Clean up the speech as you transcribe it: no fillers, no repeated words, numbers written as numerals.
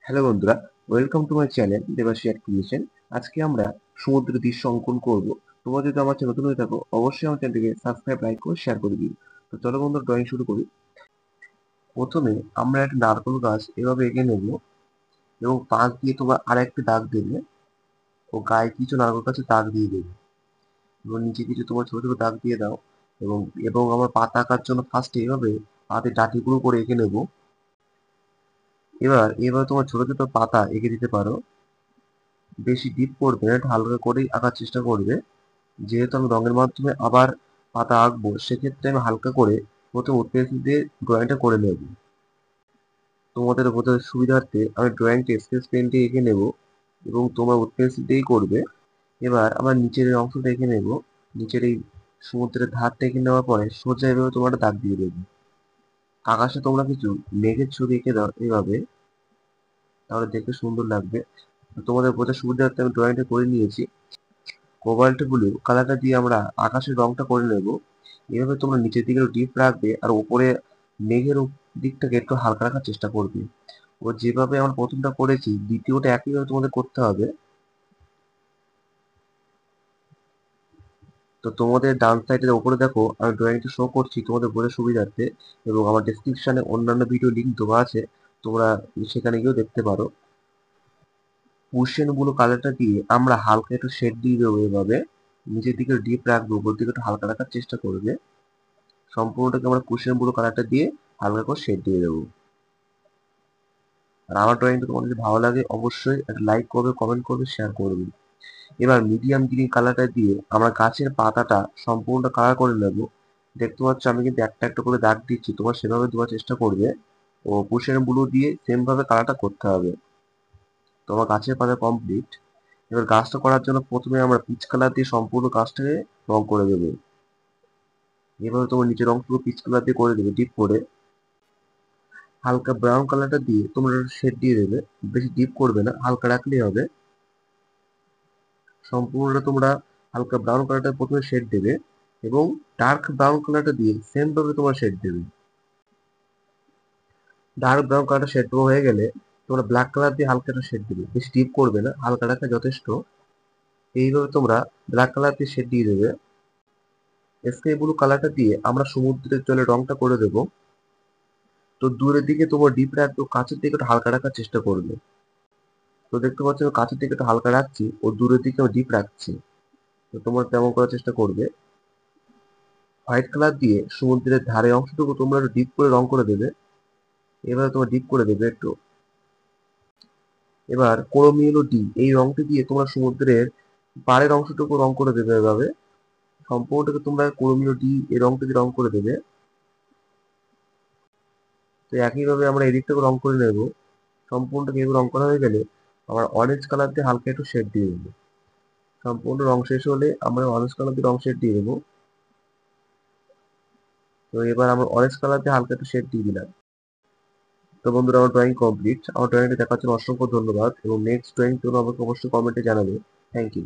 Hello বন্ধুরা, welcome to my channel দেবাশী art creation. আজকে আমরা সমুদ্রের দৃশ্য অঙ্কন করব। তোমরা যদি আমার চ্যানেল নতুন হয়ে থাকো, অবশ্যই আমার চ্যানেলটিকে সাবস্ক্রাইব, লাইক করে শেয়ার করে দিও। তো চলো বন্ধুরা, ড্রয়িং শুরু করি। প্রথমে আমরা একটা নারকেল গাছ এভাবে এঁকে নেব এবং পাশ দিয়ে তোমরা আর একটি দাগ দেবে ও গায়ে কিছু নারকেল গাছের দাগ দিয়ে দেবে এবং নিচে কিছু তোমার ছোট ছোট দাগ দিয়ে দাও এবং এবং আমার পাতা আঁকার জন্য ফার্স্টে এভাবে পাতে ডাঁটিগুলো করে এঁকে নেব। এবার তোমার ছোট ছোট পাতা এঁকে দিতে পারো। বেশি ডিপ করবে না, একটু হালকা করেই আঁকার চেষ্টা করবে। যেহেতু আমি রঙের মাধ্যমে আবার পাতা আঁকবো, সেক্ষেত্রে আমি হালকা করে প্রথমে পেন্সিল দিয়ে ড্রয়িংটা করে নেব। তোমাদের বোঝার সুবিধার্থে আমি ড্রয়িংটা স্কেচ পেন দিয়ে এঁকে নেব এবং তোমরা পেন্সিল দিয়েই করবে। এবার আমরা নিচের এই অংশটা এঁকে নেব। নিচের এই সমুদ্রের ধারটা এঁকে নেওয়ার পরে সোজা এভাবে তোমরা একটা দাগ দিয়ে দেবে। আকাশে তোমরা কিছু মেঘের ছবি এঁকে দাও এভাবে, তাহলে দেখতে সুন্দর লাগবে। তোমাদের বোঝার সুবিধার্থে আমি ড্রয়িংটা করে নিয়েছি। কোবাল্ট ব্লু কালারটা দিয়ে আমরা আকাশের রংটা করে নেব। এভাবে তোমরা নিচের দিকে ডিপ রাখবে আর উপরে মেঘের দিকটাকে একটু হালকা রাখার চেষ্টা করবে। ও যেভাবে আমরা প্রথমটা করেছি, দ্বিতীয়টা একইভাবে তোমাদের করতে হবে। তো তোমাদের ডান সাইডের উপরে দেখো আমি ড্রয়িংটা শো করছি তোমাদের বোঝার সুবিধার্থে, এবং আমার ডেসক্রিপশনে অন্যান্য ভিডিও লিঙ্ক দেওয়া আছে, তোমরা সেখানে গিয়েও দেখতে পারো। কুশন ব্লু কালারটা দিয়ে আমরা হালকা একটু শেড দিয়ে দেবো এভাবে। নিচের দিকে ডিপ রাখবো, উপর দিকে একটু হালকা রাখার চেষ্টা করবে। সম্পূর্ণটাকে আমরা কুশন ব্লু কালারটা দিয়ে হালকা করে শেড দিয়ে দেবো। আর আমার ড্রয়িংটা তোমার যদি ভালো লাগে, অবশ্যই একটা লাইক করবে, কমেন্ট করবে, শেয়ার করবে। এবার মিডিয়াম গ্রিন কালারটা দিয়ে আমরা গাছের পাতাটা সম্পূর্ণ কালার করে নেব। দেখতে পাচ্ছ আমি কিন্তু একটা একটা করে দাগ দিচ্ছি, তোমার সেভাবে দেওয়ার চেষ্টা করবে। ও কুশন ব্লু দিয়ে সেম ভাবে কালারটা করতে হবে। তোমার গাছের পাতা কমপ্লিট। এবার গাছটা করার জন্য প্রথমে আমরা পিচ কালার দিয়ে সম্পূর্ণ গাছটাকে রং করে দেবো। এভাবে তোমার নিচের অংশগুলো পিচ কালার দিয়ে করে দেবে ডিপ করে। হালকা ব্রাউন কালারটা দিয়ে তোমরা শেড দিয়ে দেবে। বেশি ডিপ করবে না, হালকা রাখলেই হবে। সম্পূর্ণটা তোমরা হালকা ব্রাউন কালারটা প্রথমে শেড দেবে এবং ডার্ক ব্রাউন কালারটা দিয়ে সেম ভাবে তোমরা শেড দেবে। ডার্ক ব্রাউন কালারটা শেড দেওয়া হয়ে গেলে তোমরা ব্ল্যাক কালার দিয়ে হালকা একটা শেড দেবে। বেশি ডিপ করবে না, হালকা রাখা যথেষ্ট। এইভাবে তোমরা ব্ল্যাক কালার দিয়ে শেড দিয়ে দেবে। স্কাই ব্লু কালারটা দিয়ে আমরা সমুদ্রের জলে রংটা করে দেবো। তো দূরের দিকে তোমার ডিপ রাখবে, কাছের দিকে একটু হালকা রাখার চেষ্টা করবে। তো দেখতে পাচ্ছ আমি কাছের দিকে একটু হালকা রাখছি ও দূরের দিকে আমি ডিপ রাখছি। তো তোমরা তেমন করার চেষ্টা করবে। হোয়াইট কালার দিয়ে সমুদ্রের ধারে অংশটুকু তোমরা একটু ডিপ করে রং করে দেবে। এবার তোমরা ডিপ করে দেবে একটু। এবার ক্রোমিয়েলো ডি এই রংটি দিয়ে তোমরা সমুদ্রের পাড়ের অংশটুকু রং করে দেবে এভাবে। সম্পূর্ণটাকে তোমরা ক্রোমিয়েলো ডি এই রংটা দিয়ে রং করে দেবে। তো একইভাবে আমরা এদিকটাকে রং করে নেব। সম্পূর্ণটাকে এভাবে রং করা হয়ে গেলে আমরা অরেঞ্জ কালার দিয়ে হালকা একটু শেড দিয়ে দেবো। সম্পূর্ণ রং শেষ হলে আমরা অরেঞ্জ কালার দিয়ে রং শেড দিয়ে দেবো। তো এবার আমরা অরেঞ্জ কালার দিয়ে হালকা একটু শেড দিয়ে দিলাম। তো বন্ধুরা, আমার ড্রয়িং কমপ্লিট। আমার ড্রয়িংটা দেখার জন্য অসংখ্য ধন্যবাদ এবং নেক্সট ড্রয়িং জন্য আমাকে অবশ্যই কমেন্টে জানাবে। Thank you.